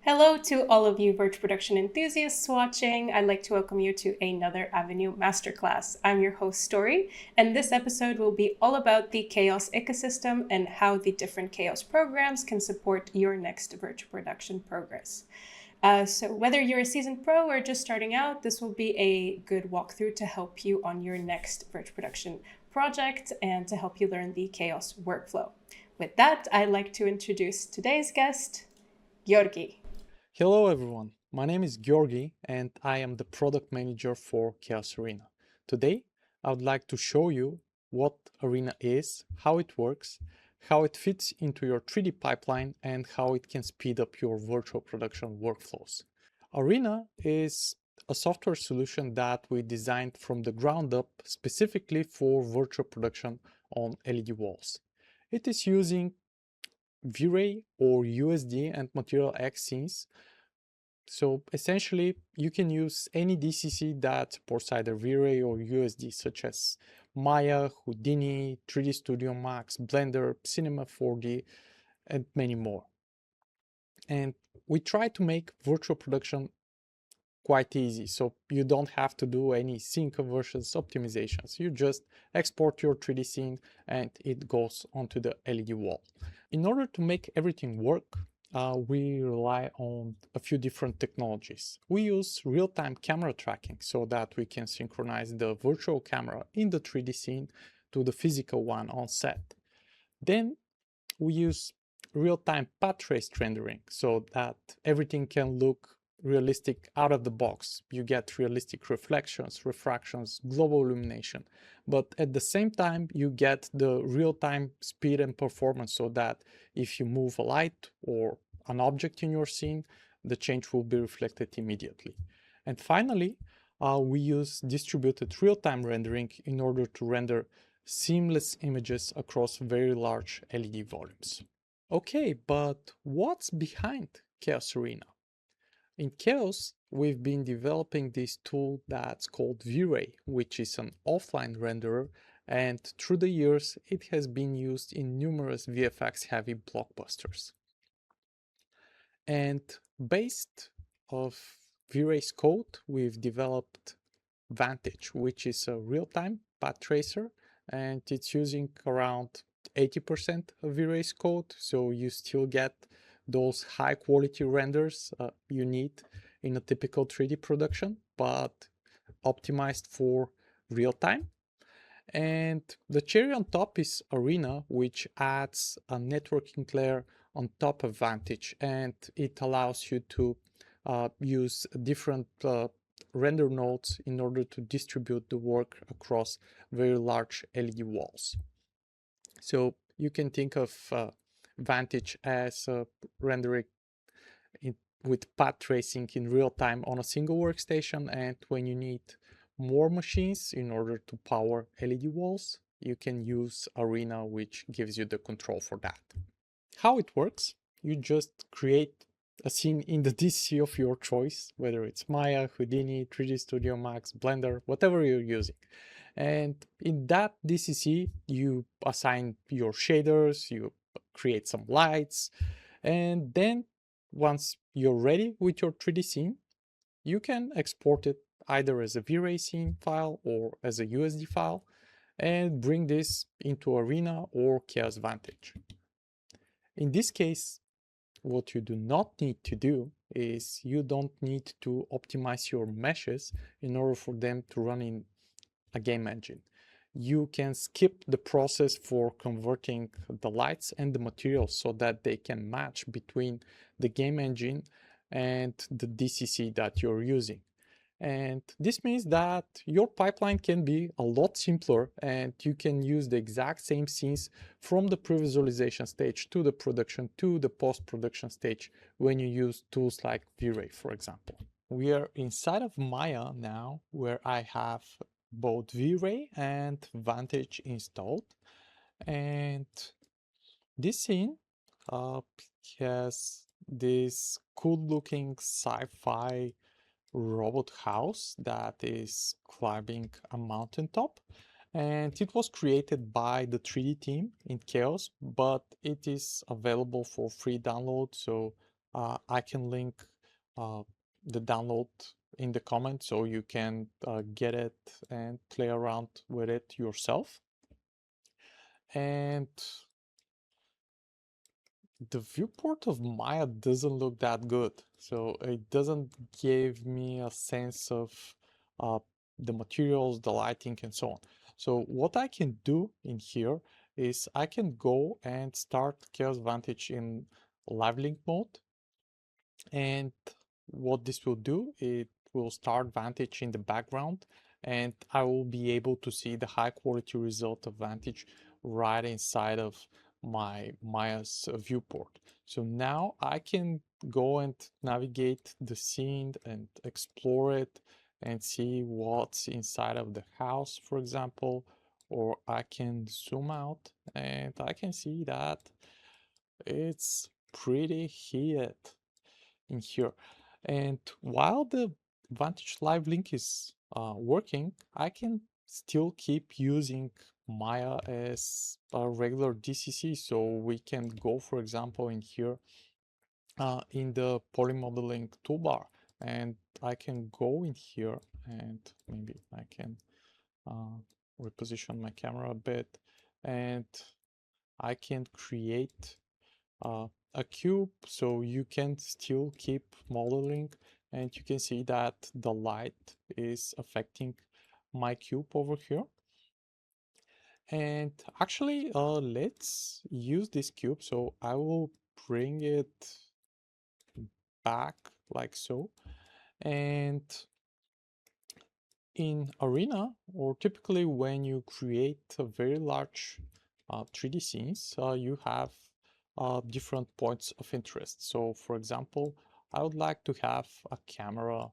Hello to all of you virtual production enthusiasts watching. I'd like to welcome you to another AVENUE Masterclass. I'm your host, Story, and this episode will be all about the chaos ecosystem and how the different chaos programs can support your next virtual production progress. So whether you're a seasoned pro or just starting out, this will be a good walkthrough to help you on your next virtual production project and to help you learn the chaos workflow. With that, I'd like to introduce today's guest, Georgi. Hello everyone, my name is Georgi and I am the product manager for Chaos Arena. Today I would like to show you what Arena is, how it works, how it fits into your 3D pipeline and how it can speed up your virtual production workflows. Arena is a software solution that we designed from the ground up specifically for virtual production on LED walls. It is using V-Ray or USD and Material X scenes. So essentially, you can use any DCC that supports either V-Ray or USD, such as Maya, Houdini, 3D Studio Max, Blender, Cinema 4D, and many more. And we try to make virtual production quite easy, so you don't have to do any scene conversions, optimizations. You just export your 3D scene and it goes onto the LED wall. In order to make everything work, we rely on a few different technologies. We use real-time camera tracking so that we can synchronize the virtual camera in the 3D scene to the physical one on set. Then we use real-time path trace rendering so that everything can look realistic out of the box. You get realistic reflections, refractions, global illumination, but at the same time you get the real-time speed and performance so that if you move a light or an object in your scene, the change will be reflected immediately. And finally, we use distributed real-time rendering in order to render seamless images across very large LED volumes. Okay, but what's behind Chaos Arena? In Chaos, we've been developing this tool that's called V-Ray, which is an offline renderer, and through the years, it has been used in numerous VFX-heavy blockbusters. And based off V-Ray's code, we've developed Vantage, which is a real-time path tracer, and it's using around 80% of V-Ray's code, so you still get those high quality renders you need in a typical 3D production, but optimized for real time. And the cherry on top is Arena, which adds a networking layer on top of Vantage, and it allows you to use different render nodes in order to distribute the work across very large LED walls. So you can think of Vantage as rendering with path tracing in real time on a single workstation, and when you need more machines in order to power LED walls, you can use Arena, which gives you the control for that. How it works, you just create a scene in the DCC of your choice, whether it's Maya, Houdini, 3D Studio Max, Blender, whatever you're using. And in that DCC, you assign your shaders, you create some lights, and then once you're ready with your 3D scene, you can export it either as a V-Ray scene file or as a USD file and bring this into Arena or Chaos Vantage. In this case, what you do not need to do is you don't need to optimize your meshes in order for them to run in a game engine. You can skip the process for converting the lights and the materials so that they can match between the game engine and the DCC that you're using. And this means that your pipeline can be a lot simpler and you can use the exact same scenes from the pre-visualization stage to the production to the post-production stage when you use tools like V-Ray, for example. We are inside of Maya now, where I have both V-Ray and Vantage installed. And this scene has this cool looking sci-fi robot house that is climbing a mountaintop, and it was created by the 3D team in Chaos, but it is available for free download, so I can link the download in the comments so you can get it and play around with it yourself. And the viewport of Maya doesn't look that good, so it doesn't give me a sense of uh, the materials, the lighting, and so on. So what I can do in here is I can go and start Chaos Vantage in live link mode, and what this will do, it will start Vantage in the background, and I will be able to see the high quality result of Vantage right inside of my Maya's viewport. So now I can go and navigate the scene and explore it and see what's inside of the house, for example, or I can zoom out and I can see that it's pretty heated in here. And while the Vantage Live link is working, I can still keep using Maya as a regular DCC. So we can go, for example, in here in the polymodeling toolbar, and I can go in here and maybe I can reposition my camera a bit, and I can create a cube, so you can still keep modeling, and you can see that the light is affecting my cube over here. And actually, let's use this cube. So I will bring it back like so. And in Arena, or typically when you create a very large 3D scenes, you have different points of interest. So for example, I would like to have a camera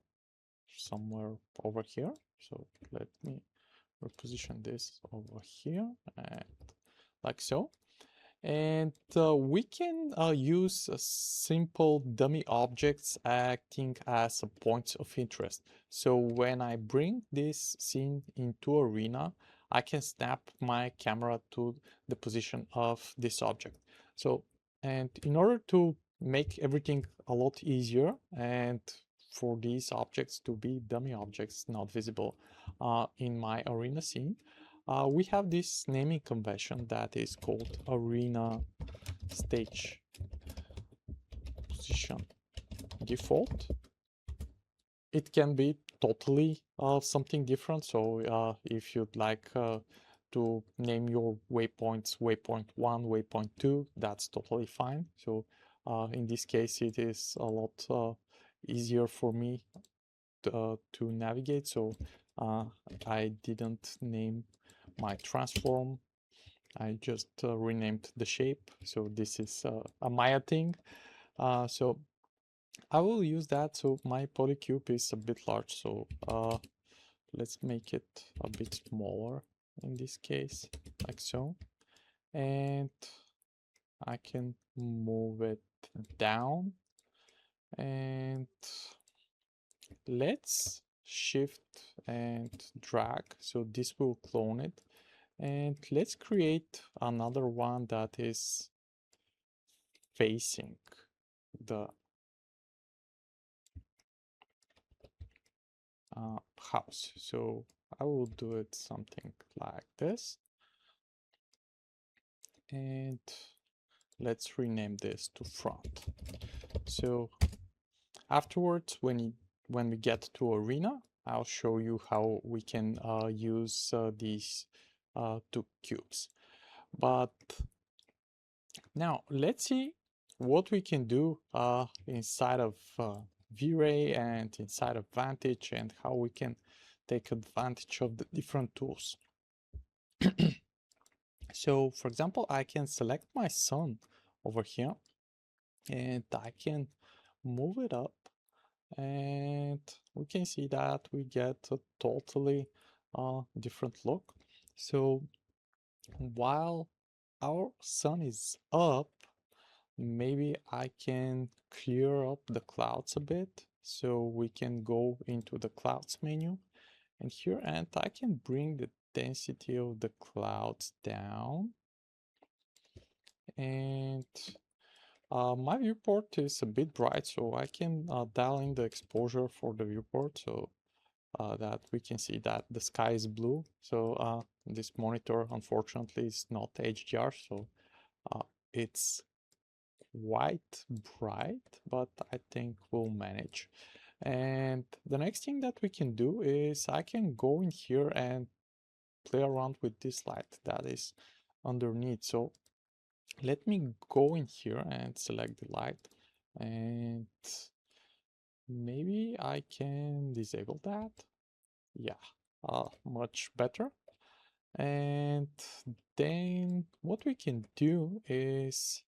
somewhere over here. So let me reposition this over here and like so. And we can use simple dummy objects acting as a points of interest. So when I bring this scene into Arena, I can snap my camera to the position of this object. So, and in order to make everything a lot easier and for these objects to be dummy objects not visible in my Arena scene, we have this naming convention that is called Arena Stage Position Default. It can be totally something different. So if you'd like to name your waypoints waypoint 1, waypoint 2, that's totally fine. So in this case, it is a lot easier for me to navigate. So I didn't name my transform. I just renamed the shape. So this is a Maya thing. So I will use that. So my polycube is a bit large. So let's make it a bit smaller in this case, like so. And I can move it down. And let's shift and drag. So this will clone it. And let's create another one that is facing the house. So I will do it something like this. And let's rename this to front. So afterwards, when we get to Arena, I'll show you how we can use these two cubes. But now let's see what we can do inside of V-Ray and inside of Vantage, and how we can take advantage of the different tools. So for example, I can select my sun over here and I can move it up, and we can see that we get a totally different look. So while our sun is up, maybe I can clear up the clouds a bit. So we can go into the clouds menu and here, and I can bring the density of the clouds down. And My viewport is a bit bright, so I can dial in the exposure for the viewport so that we can see that the sky is blue. So this monitor, unfortunately, is not HDR, so it's quite bright, but I think we'll manage. And the next thing that we can do is I can go in here and play around with this light that is underneath. So let me go in here and select the light, and maybe I can disable that. Yeah, much better. And then what we can do is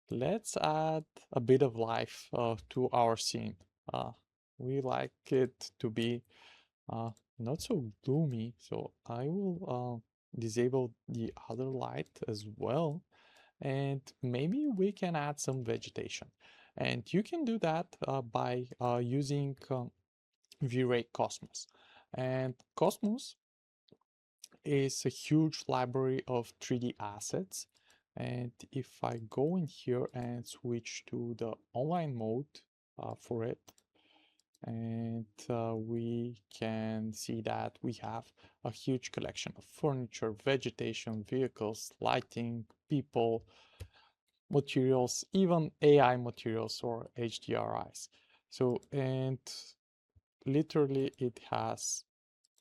let's add a bit of life to our scene. We like it to be not so gloomy, so I will disable the other light as well, and maybe we can add some vegetation. And you can do that by using V-Ray Cosmos. And Cosmos is a huge library of 3D assets. And if I go in here and switch to the online mode for it, and we can see that we have a huge collection of furniture, vegetation, vehicles, lighting, people, materials, even AI materials or HDRIs. So, and literally it has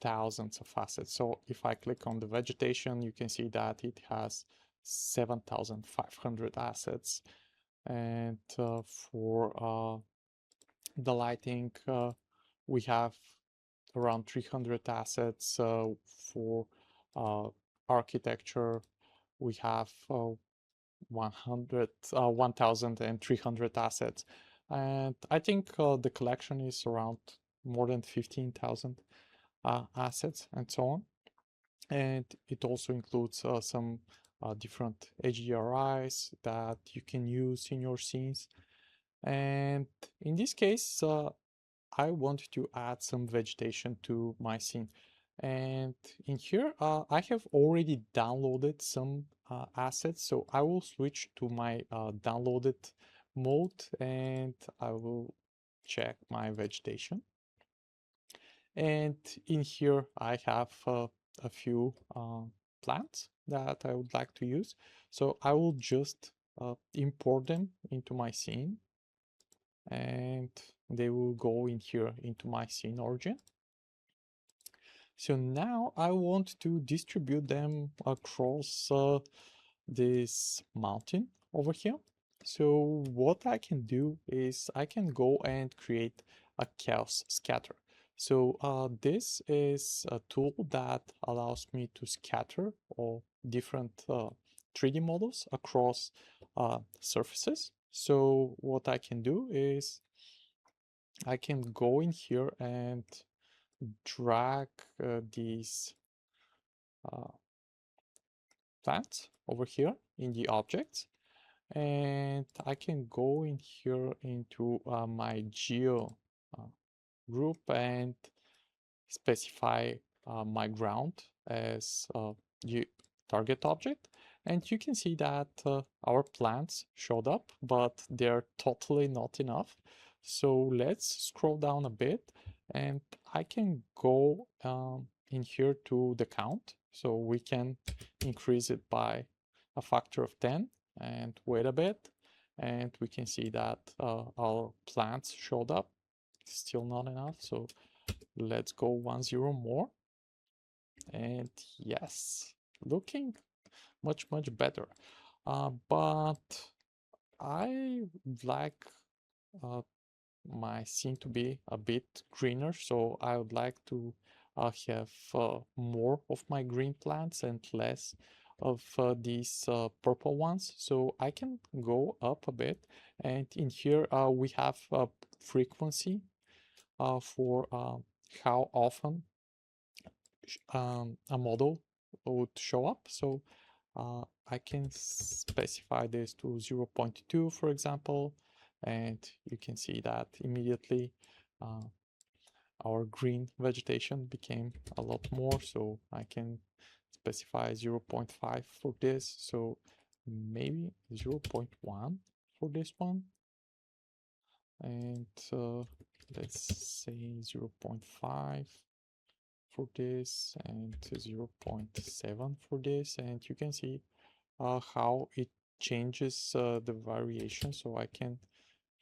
thousands of assets. So if I click on the vegetation, you can see that it has 7,500 assets. And for the lighting, we have around 300 assets. For architecture, we have 1,300 assets. And I think the collection is around more than 15,000 assets and so on. And it also includes some different HDRIs that you can use in your scenes. And in this case, I want to add some vegetation to my scene. And in here, I have already downloaded some assets. So I will switch to my downloaded mode and I will check my vegetation. And in here, I have a few plants that I would like to use. So I will just import them into my scene, and they will go in here into my scene origin. So now I want to distribute them across this mountain over here. So what I can do is I can go and create a chaos scatter. So this is a tool that allows me to scatter all different 3D models across surfaces. So what I can do is I can go in here and drag these plants over here in the objects, and I can go in here into my geo group and specify my ground as the target object. And you can see that our plants showed up, but they're totally not enough. So let's scroll down a bit, and I can go in here to the count. So we can increase it by a factor of 10 and wait a bit. And we can see that our plants showed up. Still not enough. So let's go 1-0 more. And yes, looking much better. But I would like my scene to be a bit greener, so I would like to have more of my green plants and less of these purple ones. So I can go up a bit, and in here we have a frequency for how often a model would show up. So I can specify this to 0.2, for example, and you can see that immediately our green vegetation became a lot more. So I can specify 0.5 for this. So maybe 0.1. for this one. And let's say 0.5 for this and 0.7 for this. And you can see how it changes the variation. So I can,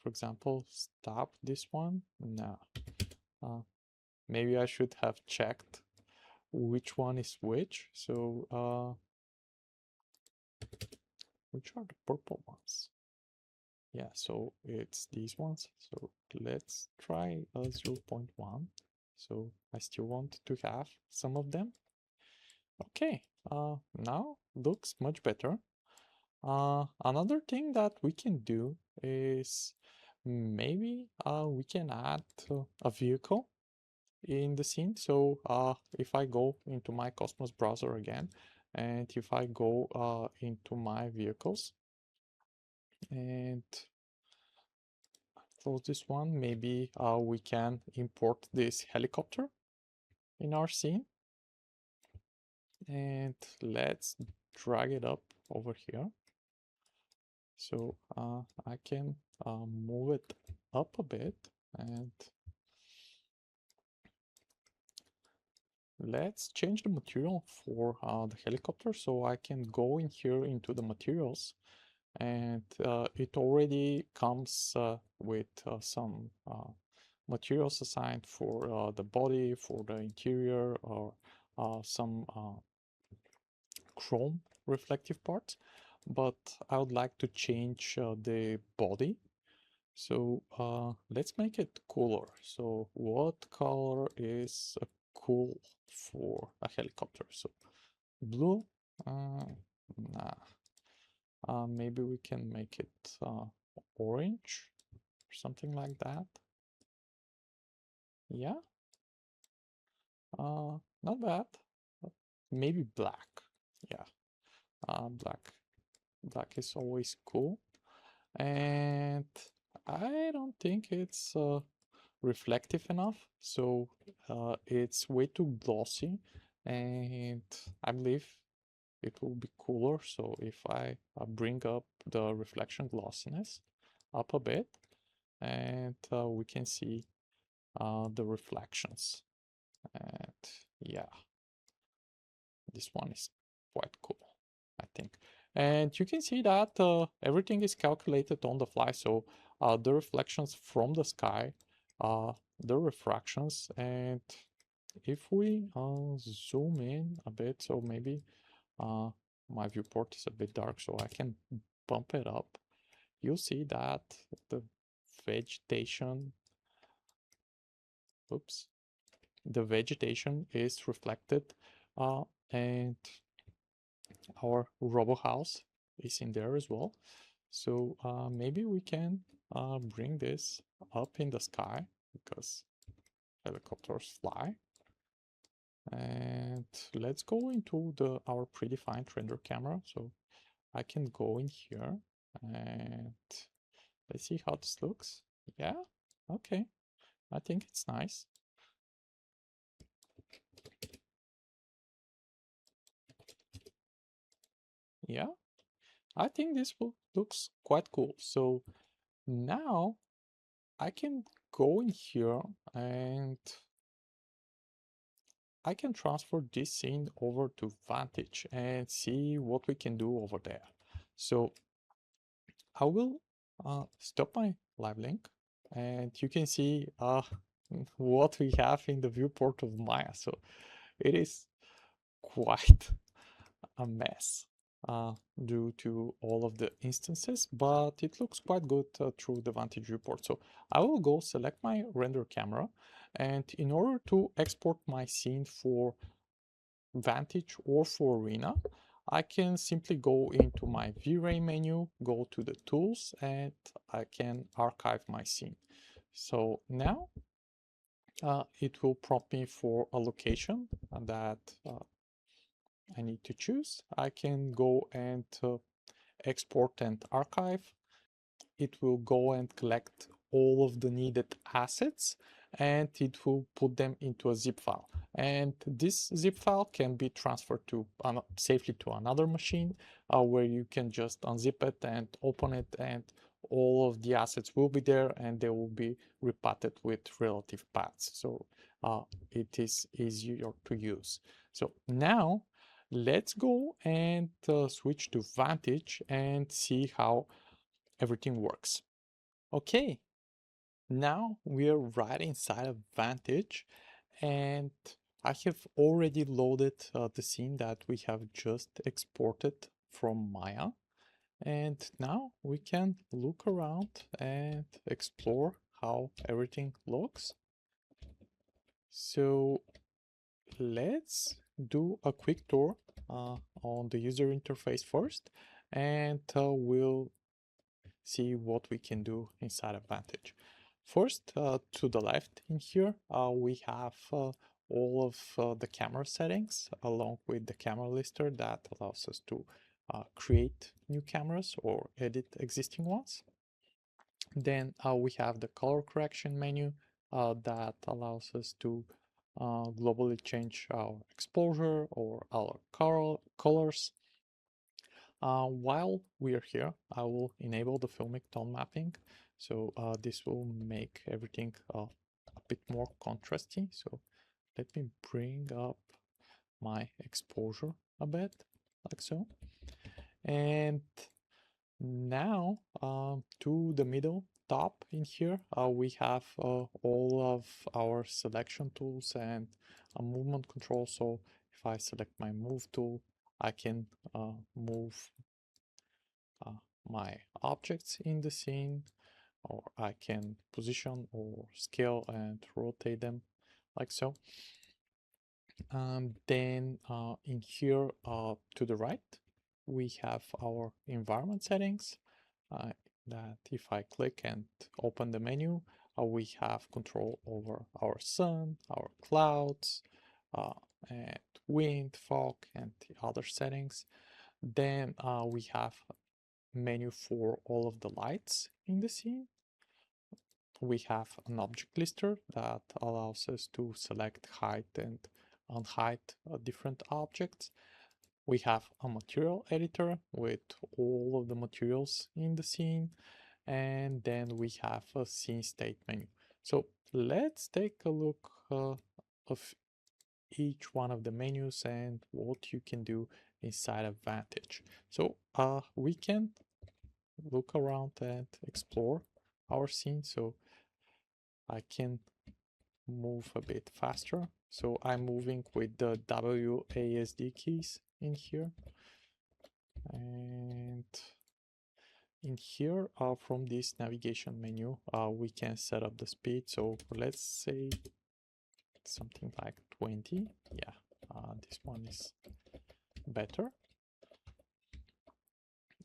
for example, stop this one. No, maybe I should have checked which one is which. So which are the purple ones? Yeah, so it's these ones. So let's try 0.1. So I still want to have some of them. Okay, now looks much better. Another thing that we can do is maybe we can add a vehicle in the scene. So if I go into my Cosmos browser again, and if I go into my vehicles and close this one, maybe we can import this helicopter in our scene. And let's drag it up over here. So I can move it up a bit, and let's change the material for the helicopter. So I can go in here into the materials, and it already comes with some materials assigned for the body, for the interior, or some chrome reflective parts. But I would like to change the body. So let's make it cooler. So what color is cool for a helicopter? So blue? Nah. Maybe we can make it orange or something like that. Yeah. Not bad. Maybe black. Yeah. Black is always cool. And I don't think it's reflective enough, so it's way too glossy, and I believe it will be cooler. So if I bring up the reflection glossiness up a bit, and we can see the reflections, and yeah, this one is quite cool, I think. And you can see that everything is calculated on the fly. So the reflections from the sky, the refractions, and if we zoom in a bit, so maybe my viewport is a bit dark, so I can bump it up. You'll see that the vegetation, oops, the vegetation is reflected, and our robo house is in there as well. So maybe we can bring this up in the sky, because helicopters fly. And let's go into our predefined render camera. So I can go in here and let's see how this looks. Yeah, okay, I think it's nice. Yeah, I think this looks quite cool. So now I can go in here and I can transfer this scene over to Vantage and see what we can do over there. So I will stop my live link, and you can see what we have in the viewport of Maya. So it is quite a mess due to all of the instances, but it looks quite good through the Vantage viewport. So I will go select my render camera, and in order to export my scene for Vantage or for Arena, I can simply go into my V-Ray menu, go to the tools, and I can archive my scene. So now it will prompt me for a location that I need to choose. I can go and export and archive. It will go and collect all of the needed assets, and it will put them into a zip file. And this zip file can be transferred to safely to another machine, where you can just unzip it and open it and all of the assets will be there and they will be repatted with relative paths. So it is easier to use. So now let's go and switch to Vantage and see how everything works. Okay, now we are right inside of Vantage, and I have already loaded the scene that we have just exported from Maya. And now we can look around and explore how everything looks. So let's do a quick tour on the user interface first, and we'll see what we can do inside of Vantage. First, to the left in here, we have all of the camera settings along with the camera lister that allows us to create new cameras or edit existing ones. Then we have the color correction menu that allows us to globally change our exposure or our colors. While we are here, I will enable the filmic tone mapping. So this will make everything a bit more contrasty. So let me bring up my exposure a bit, like so. And now to the middle top in here, we have all of our selection tools and a movement control. So if I select my move tool, I can move my objects in the scene, or I can position or scale and rotate them like so. Then in here to the right, we have our environment settings that if I click and open the menu, we have control over our sun, our clouds, and wind, fog, and the other settings. Then we have menu for all of the lights in the scene. We have an object lister that allows us to select height and unheight different objects. We have a material editor with all of the materials in the scene, and then we have a scene state menu. So let's take a look of each one of the menus and what you can do inside of Vantage. So we can look around and explore our scene. So I can move a bit faster. So I'm moving with the WASD keys in here. And in here, from this navigation menu, we can set up the speed. So let's say something like 20. Yeah, this one is better.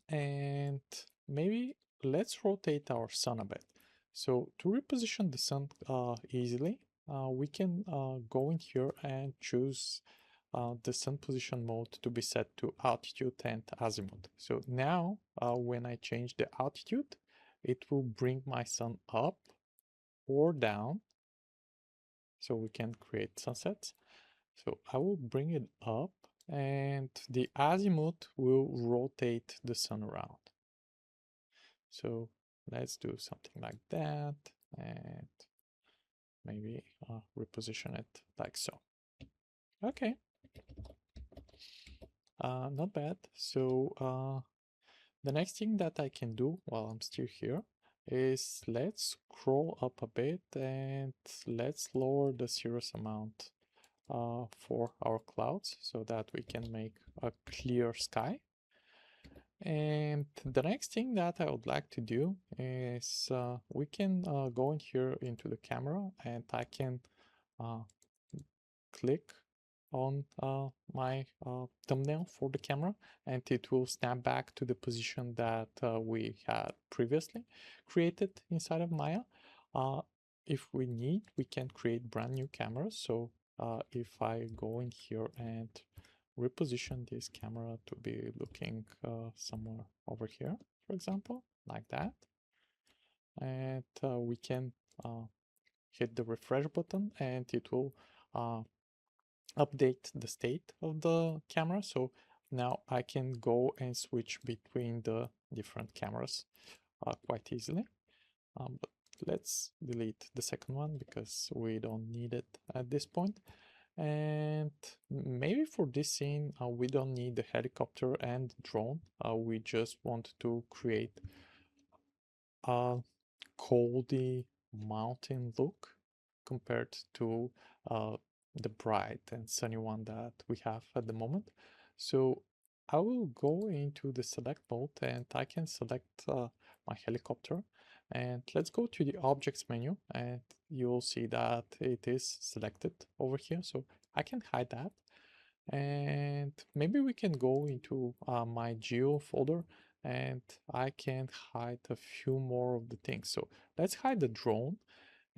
And maybe let's rotate our sun a bit. So to reposition the sun easily, we can go in here and choose the sun position mode to be set to altitude and azimuth. So now when I change the altitude, it will bring my sun up or down. So we can create sunsets. So I will bring it up and the azimuth will rotate the sun around. So let's do something like that and maybe reposition it like so. Okay, not bad. So the next thing that I can do while I'm still here is let's scroll up a bit and let's lower the cirrus amount for our clouds so that we can make a clear sky. And the next thing that I would like to do is we can go in here into the camera and I can click on my thumbnail for the camera and it will snap back to the position that we had previously created inside of Maya. If we need, we can create brand new cameras. So if I go in here and reposition this camera to be looking somewhere over here, for example, like that. And we can hit the refresh button and it will update the state of the camera. So now I can go and switch between the different cameras quite easily. But let's delete the second one because we don't need it at this point. And maybe for this scene, we don't need the helicopter and drone. We just want to create a coldy mountain look compared to the bright and sunny one that we have at the moment. So I will go into the select mode and I can select my helicopter, and let's go to the objects menu, and you'll see that it is selected over here. So I can hide that, and maybe we can go into my geo folder and I can hide a few more of the things. So let's hide the drone,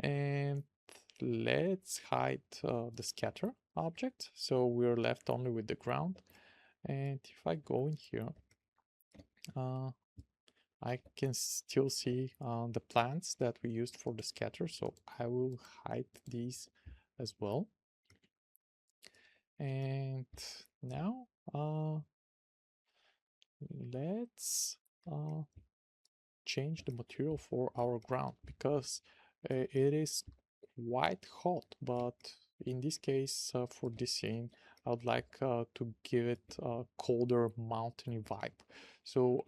and let's hide the scatter object. So we're left only with the ground. And if I go in here, I can still see the plants that we used for the scatter. So I will hide these as well. And now let's change the material for our ground, because it is quite hot, but in this case, for this scene, I would like to give it a colder mountainy vibe. So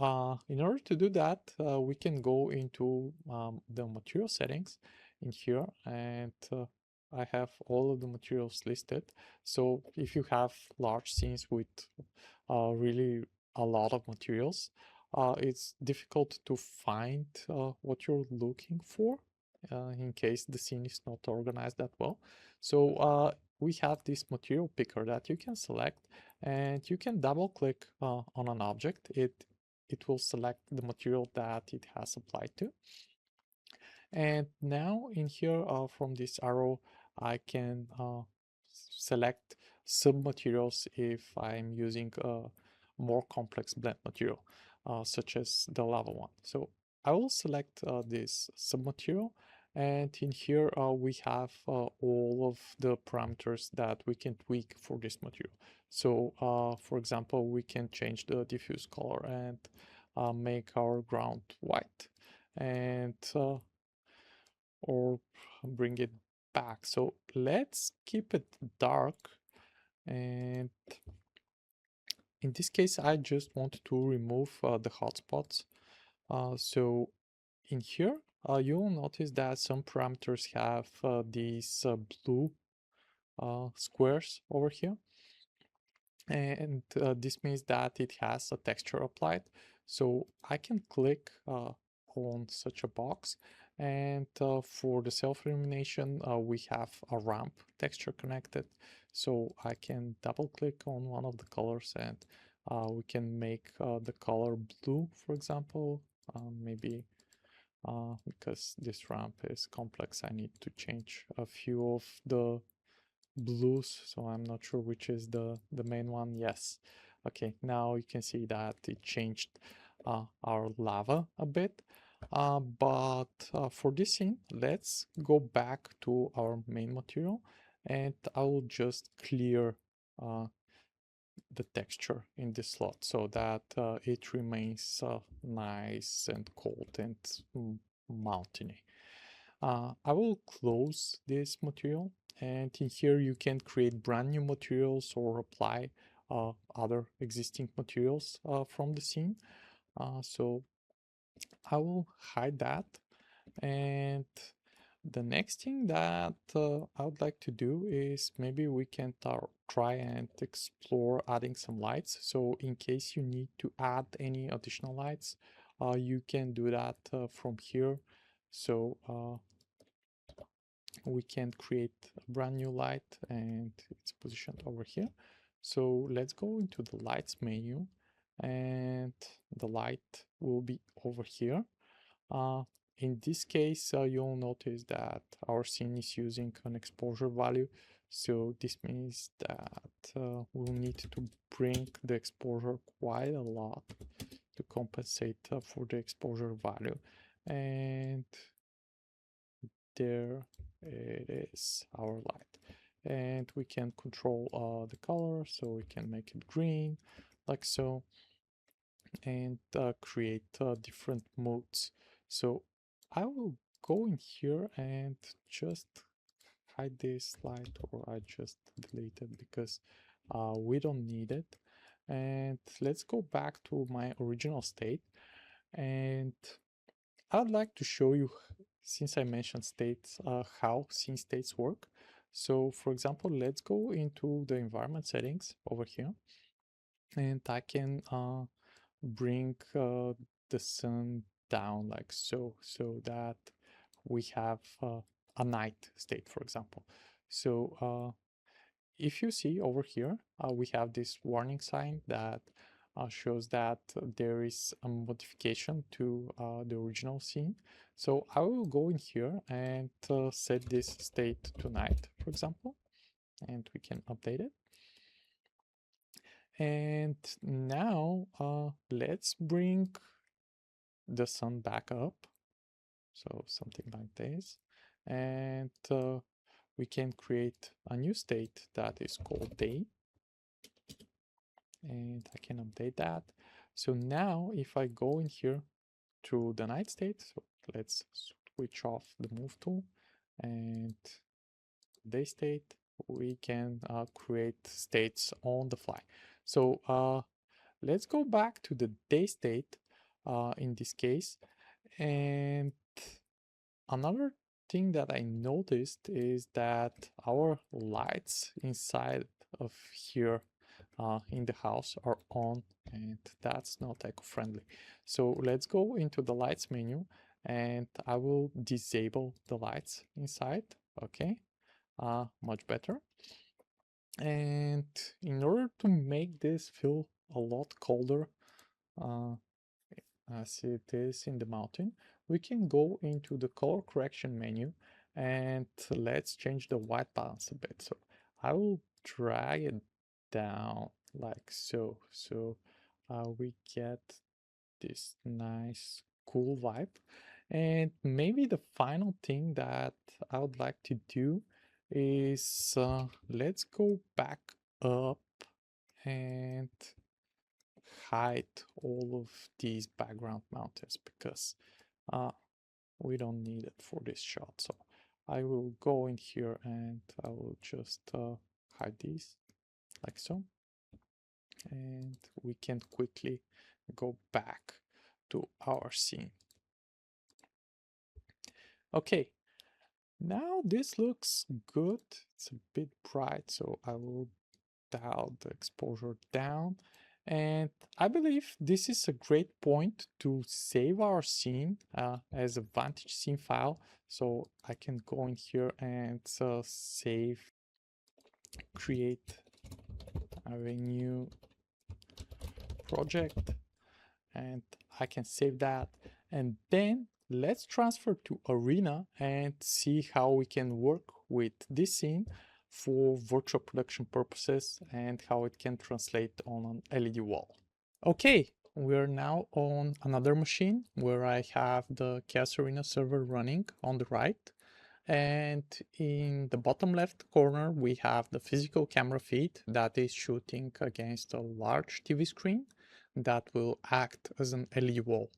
in order to do that, we can go into the material settings in here, and I have all of the materials listed. So if you have large scenes with really a lot of materials, it's difficult to find what you're looking for in case the scene is not organized that well. So we have this material picker that you can select, and you can double click on an object. It will select the material that it has applied to. And now in here, from this arrow, I can select sub-materials if I'm using a more complex blend material, such as the lava one. So I will select this sub-material, and in here we have all of the parameters that we can tweak for this material. So for example, we can change the diffuse color and make our ground white, and or bring it back. So let's keep it dark, and in this case I just want to remove the hotspots. So in here you'll notice that some parameters have these blue squares over here, and this means that it has a texture applied. So I can click on such a box, and for the self-illumination we have a ramp texture connected. So I can double click on one of the colors, and we can make the color blue, for example. Maybe because this ramp is complex, I need to change a few of the blues, so I'm not sure which is the main one. Yes, okay, now you can see that it changed our lava a bit, but for this scene, let's go back to our main material, and I will just clear the texture in this slot so that it remains nice and cold and mountainy. I will close this material, and in here you can create brand new materials or apply other existing materials from the scene. So I will hide that, and the next thing that I would like to do is maybe we can try and explore adding some lights. So in case you need to add any additional lights, you can do that from here. So we can create a brand new light, and it's positioned over here. So let's go into the lights menu, and the light will be over here. In this case, you'll notice that our scene is using an exposure value. So this means that we'll need to bring the exposure quite a lot to compensate for the exposure value. And there it is, our light. And we can control the color, so we can make it green, like so. and create different modes. So I will go in here and just hide this slide, or I just delete it because we don't need it. And let's go back to my original state. And I'd like to show you, since I mentioned states, how scene states work. So for example, let's go into the environment settings over here, and I can bring the sun down like so that we have a night state, for example. So if you see over here, we have this warning sign that shows that there is a modification to the original scene. So I will go in here and set this state to night, for example, and we can update it. And now let's bring the sun back up. So something like this. And we can create a new state that is called day. And I can update that. So now if I go in here to the night state, so let's switch off the move tool and day state, we can create states on the fly. So let's go back to the day state in this case. And another thing that I noticed is that our lights inside of here in the house are on, and that's not eco-friendly. So let's go into the lights menu, and I will disable the lights inside. Okay, much better. And in order to make this feel a lot colder, as it is in the mountain, we can go into the color correction menu, and let's change the white balance a bit. So I will drag it down like so. So we get this nice cool vibe. And maybe the final thing that I would like to do is let's go back up and hide all of these background mountains because we don't need it for this shot. So I will go in here and I will just hide these like so. And we can quickly go back to our scene. Okay, now this looks good. It's a bit bright, so I will dial the exposure down. And I believe this is a great point to save our scene as a Vantage scene file. So I can go in here and save, create AVENUE project, and I can save that. And then let's transfer to Arena and see how we can work with this scene for virtual production purposes and how it can translate on an LED wall. Okay, we're now on another machine where I have the Chaos Arena server running on the right. And in the bottom left corner, we have the physical camera feed that is shooting against a large TV screen that will act as an LED wall.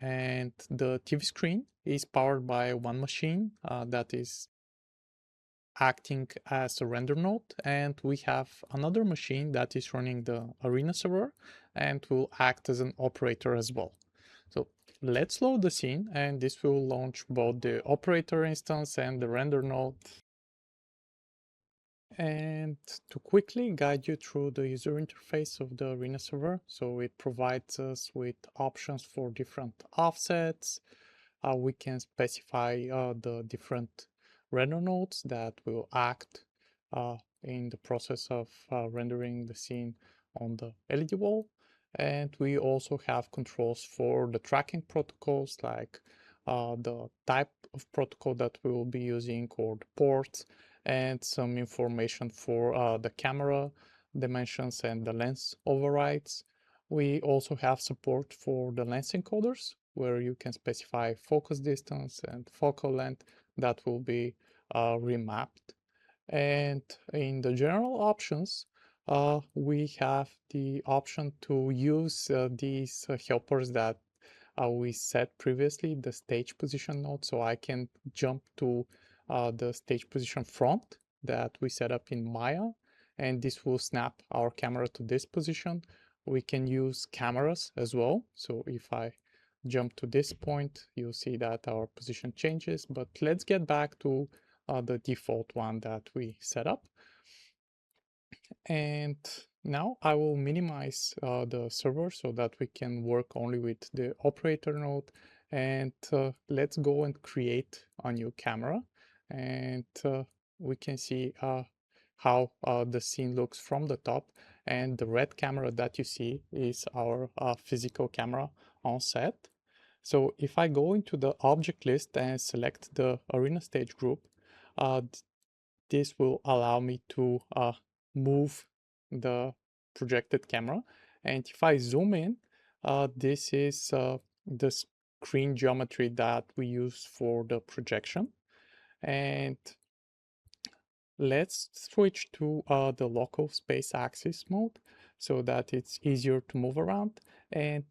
And the TV screen is powered by one machine that is acting as a render node, and we have another machine that is running the Arena server and will act as an operator as well. So let's load the scene, and this will launch both the operator instance and the render node. And to quickly guide you through the user interface of the Arena server, so it provides us with options for different offsets. We can specify the different render nodes that will act in the process of rendering the scene on the LED wall. And we also have controls for the tracking protocols, like the type of protocol that we will be using or the ports, and some information for the camera dimensions and the lens overrides. We also have support for the lens encoders, where you can specify focus distance and focal length that will be remapped. And in the general options, we have the option to use these helpers that we set previously, the stage position node. So I can jump to the stage position front that we set up in Maya, and this will snap our camera to this position. We can use cameras as well. So if I jump to this point, you'll see that our position changes, but let's get back to the default one that we set up. And now I will minimize the server so that we can work only with the operator node. And let's go and create a new camera. And we can see how the scene looks from the top. And the red camera that you see is our physical camera on set. So if I go into the object list and select the arena stage group, uh, this will allow me to move the projected camera. And if I zoom in, this is the screen geometry that we use for the projection. And let's switch to the local space axis mode so that it's easier to move around. And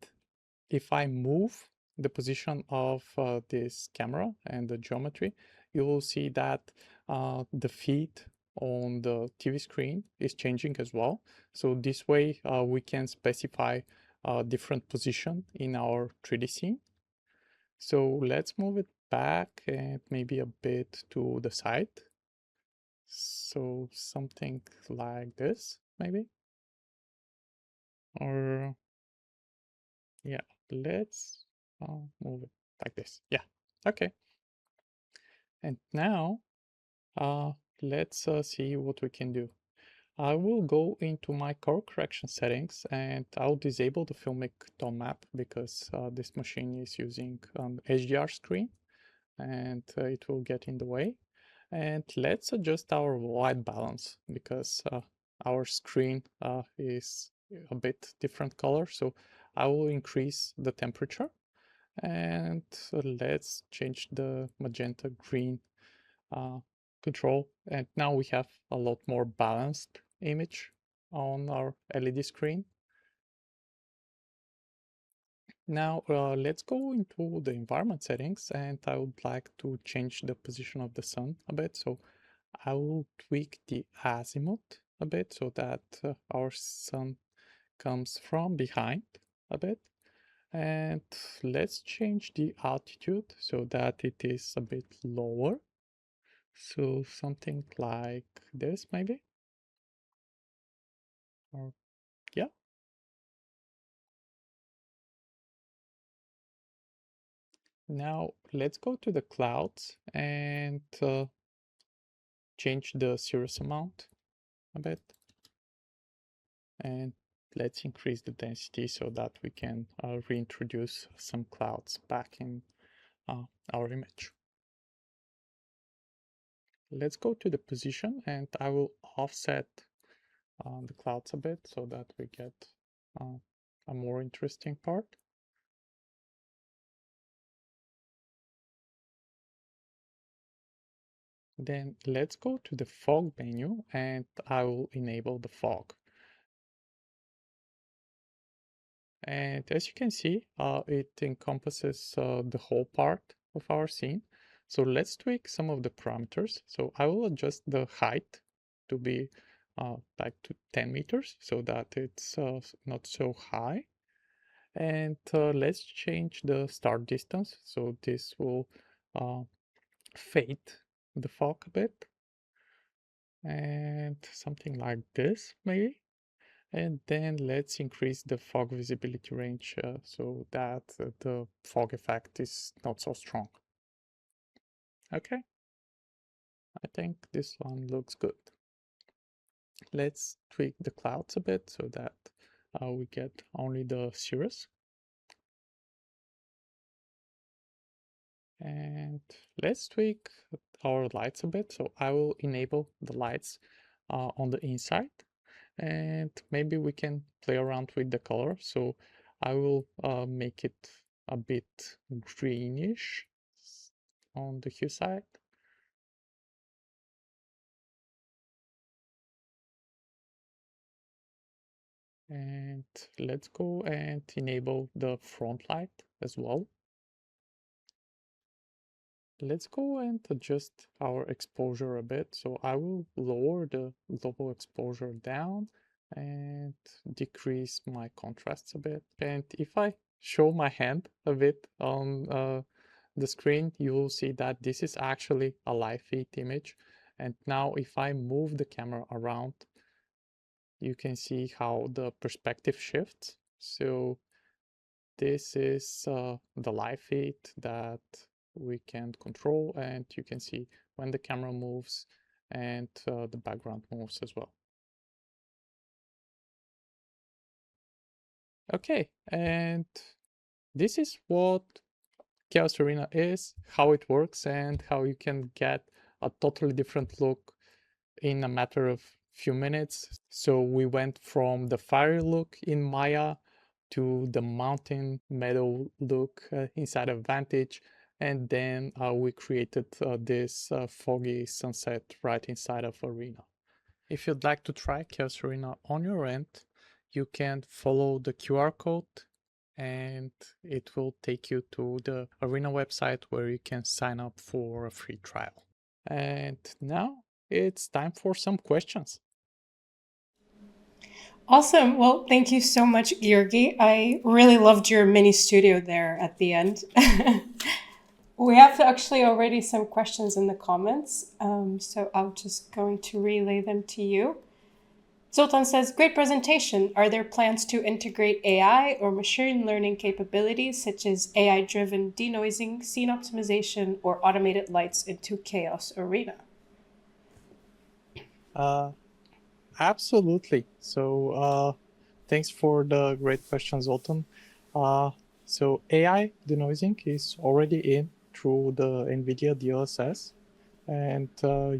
if I move the position of this camera and the geometry, you will see that the feed on the TV screen is changing as well. So this way we can specify a different position in our 3D scene. So let's move it back and maybe a bit to the side. So something like this, maybe. Or yeah, let's move it like this. Yeah, okay. And now let's see what we can do. I will go into my color correction settings and I'll disable the filmic tone map because this machine is using HDR screen and it will get in the way. And let's adjust our white balance because our screen is a bit different color. So I will increase the temperature and let's change the magenta green control. And now we have a lot more balanced image on our LED screen. Now let's go into the environment settings and I would like to change the position of the sun a bit. So I will tweak the azimuth a bit so that our sun comes from behind a bit. And let's change the altitude so that it is a bit lower. So something like this maybe. Or yeah. Now let's go to the clouds and change the cirrus amount a bit. And let's increase the density so that we can reintroduce some clouds back in our image. Let's go to the position and I will offset the clouds a bit so that we get a more interesting part. Then let's go to the fog menu and I will enable the fog. And as you can see, it encompasses the whole part of our scene. So let's tweak some of the parameters. So I will adjust the height to be like to 10 meters so that it's not so high. And let's change the start distance. So this will fade the fog a bit. And something like this, maybe. And then let's increase the fog visibility range so that the fog effect is not so strong. Okay, I think this one looks good. Let's tweak the clouds a bit so that we get only the cirrus. And let's tweak our lights a bit. So I will enable the lights on the inside. And maybe we can play around with the color. So I will make it a bit greenish on the hue side. And let's go and enable the front light as well. Let's go and adjust our exposure a bit. So I will lower the global exposure down and decrease my contrasts a bit. And if I show my hand a bit on the screen, you will see that this is actually a live feed image. And now if I move the camera around, you can see how the perspective shifts. So this is the live feed that we can control, and you can see when the camera moves and the background moves as well. Okay, and this is what Chaos Arena is, how it works, and how you can get a totally different look in a matter of few minutes. So we went from the fiery look in Maya to the mountain meadow look inside of Vantage, and then we created this foggy sunset right inside of Arena. If you'd like to try Chaos Arena on your end, you can follow the QR code and it will take you to the Arena website where you can sign up for a free trial. And now it's time for some questions. Awesome. Well, thank you so much, Georgi. I really loved your mini studio there at the end. We have actually already some questions in the comments, so I'm just going to relay them to you. Zoltan says, great presentation. Are there plans to integrate AI or machine learning capabilities such as AI-driven denoising, scene optimization, or automated lights into Chaos Arena? Absolutely. So thanks for the great question, Zoltan. So AI denoising is already in through the NVIDIA DLSS, and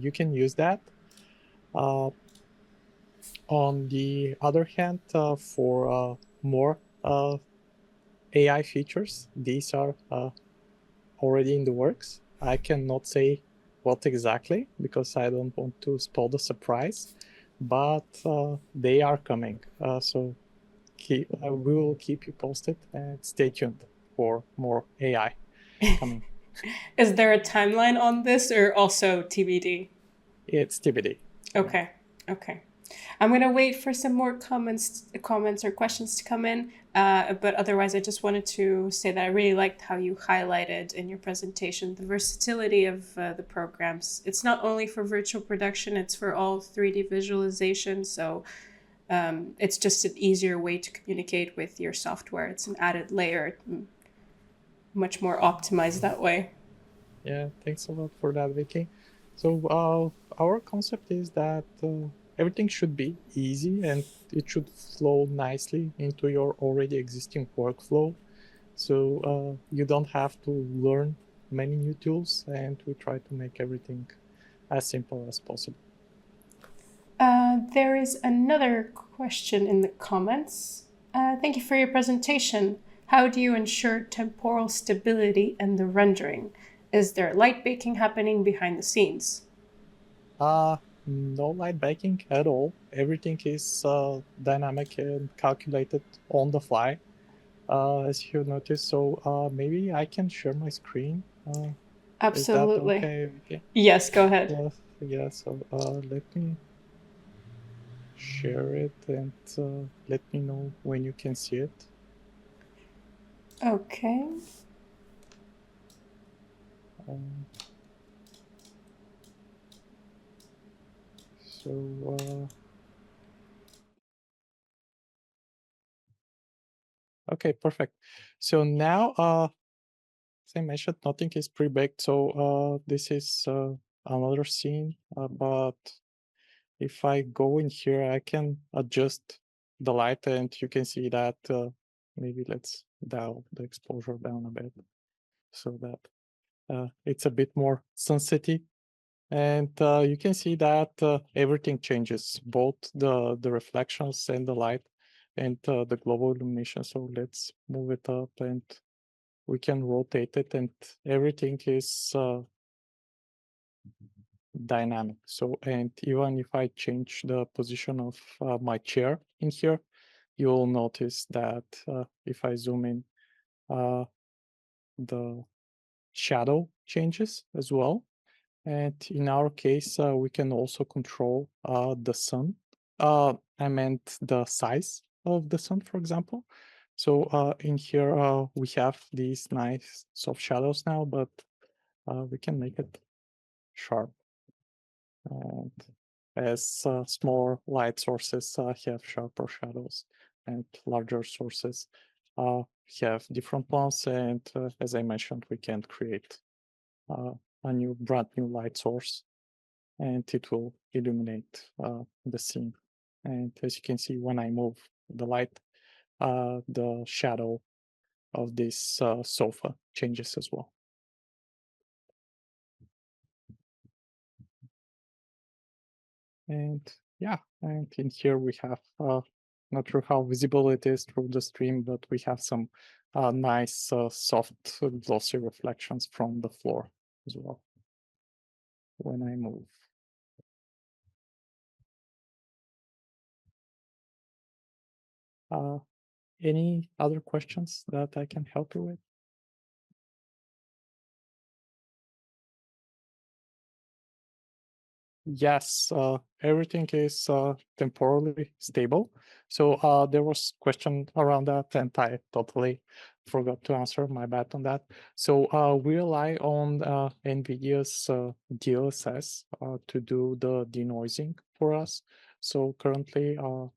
you can use that. On the other hand, for more AI features, these are already in the works. I cannot say what exactly because I don't want to spoil the surprise, but they are coming. So we will keep you posted and stay tuned for more AI coming. Is there a timeline on this or also TBD? It's TBD. Okay. Okay. I'm going to wait for some more comments or questions to come in. But otherwise, I just wanted to say that I really liked how you highlighted in your presentation the versatility of the programs. It's not only for virtual production, it's for all 3D visualization. So it's just an easier way to communicate with your software. It's an added layer, much more optimized that way. Yeah, thanks a lot for that, Vicky. So our concept is that everything should be easy and it should flow nicely into your already existing workflow. So you don't have to learn many new tools, and we try to make everything as simple as possible. There is another question in the comments. Thank you for your presentation. How do you ensure temporal stability in the rendering? Is there light baking happening behind the scenes? No light baking at all. Everything is dynamic and calculated on the fly, as you noticed. So maybe I can share my screen. Is that Absolutely. okay? Okay. Yes, go ahead. Yeah. So let me share it and let me know when you can see it. Okay. Um, so okay, perfect. So now, as I mentioned, nothing is pre-baked. So this is another scene, but if I go in here, I can adjust the light, and you can see that maybe let's dial the exposure down a bit so that it's a bit more sunsetty. And you can see that everything changes, both the reflections and the light and the global illumination. So let's move it up and we can rotate it, and everything is dynamic. So, and even if I change the position of my chair in here, you'll notice that if I zoom in, the shadow changes as well. And in our case, we can also control the sun. I meant the size of the sun, for example. So in here, we have these nice soft shadows now, but we can make it sharp. And as smaller light sources have sharper shadows, and larger sources have different ones. And as I mentioned, we can create a brand new light source, and it will illuminate the scene. And as you can see, when I move the light, the shadow of this sofa changes as well. And yeah, and in here we have, not sure how visible it is through the stream, but we have some nice soft glossy reflections from the floor as well when I move. Any other questions that I can help you with? Yes, everything is temporally stable. So there was question around that, and I totally forgot to answer. My bad on that. So we rely on NVIDIA's DLSS to do the denoising for us. So currently,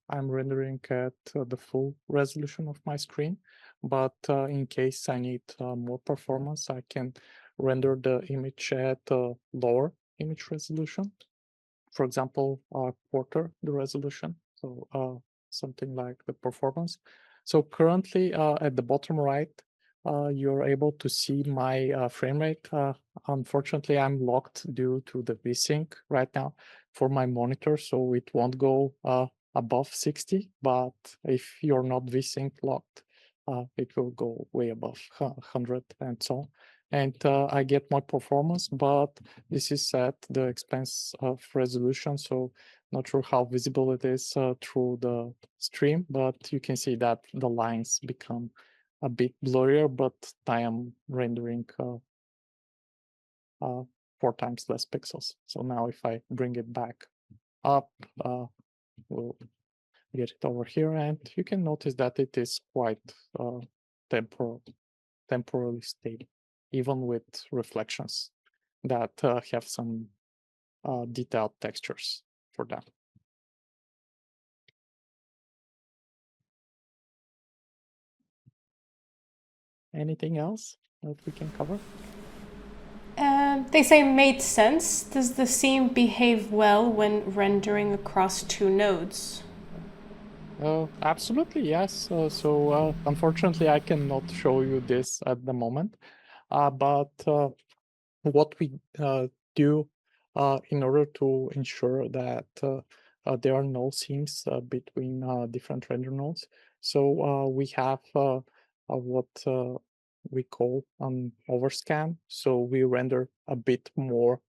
I'm rendering at the full resolution of my screen, but in case I need more performance, I can render the image at lower image resolution. For example, quarter the resolution, so something like the performance. So currently at the bottom right, you're able to see my frame rate. Unfortunately, I'm locked due to the VSync right now for my monitor, so it won't go above 60, but if you're not VSync locked, it will go way above 100 and so on. And I get my performance, but this is at the expense of resolution, so not sure how visible it is through the stream, but you can see that the lines become a bit blurrier, but I am rendering 4 times less pixels. So now if I bring it back up, we'll get it over here, and you can notice that it is quite temporally stable, even with reflections that have some detailed textures for that. Anything else that we can cover? They say made sense. Does the scene behave well when rendering across 2 nodes? Absolutely, yes. So unfortunately, I cannot show you this at the moment, but what we do in order to ensure that there are no seams between different render nodes. So we have what we call an overscan. So we render a bit more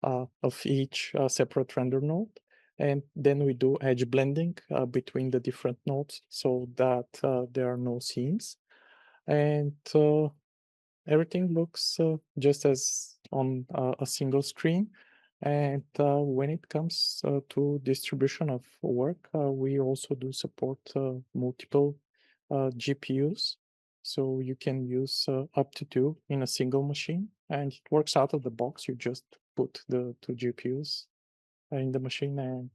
of each separate render node. And then we do edge blending between the different nodes so that there are no seams. And everything looks just as on a single screen. And when it comes to distribution of work, we also do support multiple GPUs. So you can use up to 2 in a single machine, and it works out of the box. You just put the 2 GPUs in the machine, and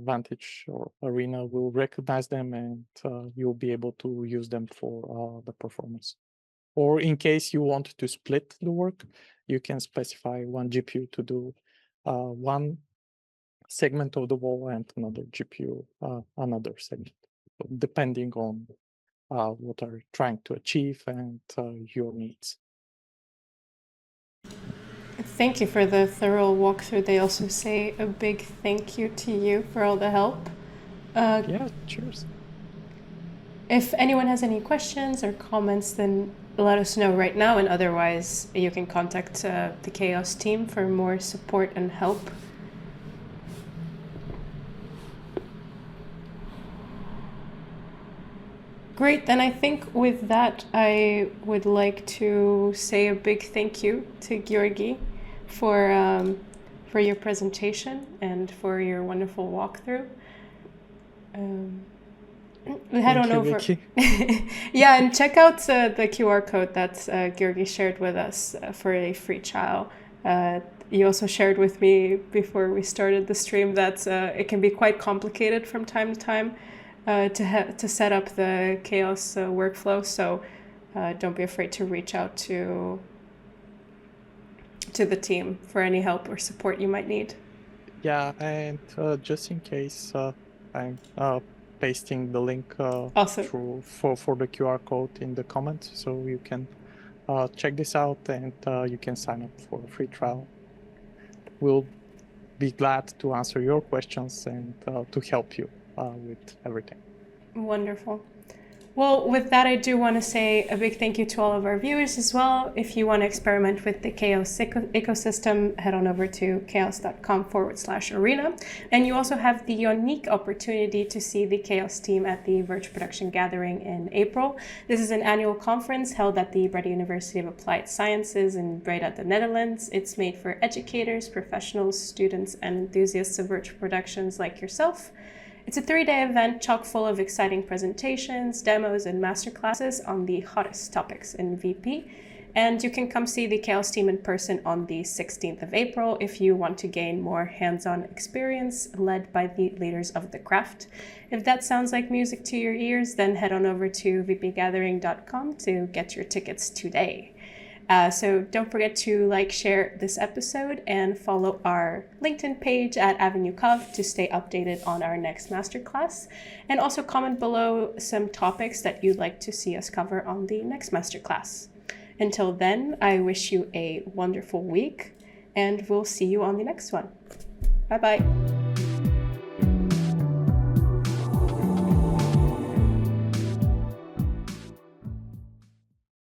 Vantage or Arena will recognize them, and you'll be able to use them for the performance. Or in case you want to split the work, you can specify one GPU to do one segment of the wall and another GPU another segment, depending on what are you trying to achieve and your needs. Thank you for the thorough walkthrough. They also say a big thank you to you for all the help. Yeah, cheers. If anyone has any questions or comments, then let us know right now, and otherwise you can contact the Chaos team for more support and help. Great. Then I think with that, I would like to say a big thank you to Georgi for your presentation and for your wonderful walkthrough. Head on over. Yeah, and check out the QR code that Georgi shared with us for a free trial. You also shared with me before we started the stream that it can be quite complicated from time to time to set up the chaos workflow. So don't be afraid to reach out to the team for any help or support you might need. Yeah, and just in case, I'm pasting the link Awesome. for the QR code in the comments, so you can check this out and you can sign up for a free trial. We'll be glad to answer your questions and to help you with everything. Wonderful. Well, with that, I do want to say a big thank you to all of our viewers as well. If you want to experiment with the chaos ecosystem, head on over to chaos.com/arena. And you also have the unique opportunity to see the chaos team at the Verge Production Gathering in April. This is an annual conference held at the Breda University of Applied Sciences in Breda, the Netherlands. It's made for educators, professionals, students, and enthusiasts of Verge Productions like yourself. It's a 3-day event chock full of exciting presentations, demos, and masterclasses on the hottest topics in VP. And you can come see the Chaos team in person on the 16th of April if you want to gain more hands-on experience led by the leaders of the craft. If that sounds like music to your ears, then head on over to vpgathering.com to get your tickets today. So don't forget to share this episode, and follow our LinkedIn page at AVENUE CoVE to stay updated on our next masterclass. And also comment below some topics that you'd like to see us cover on the next masterclass. Until then, I wish you a wonderful week, and we'll see you on the next one. Bye-bye.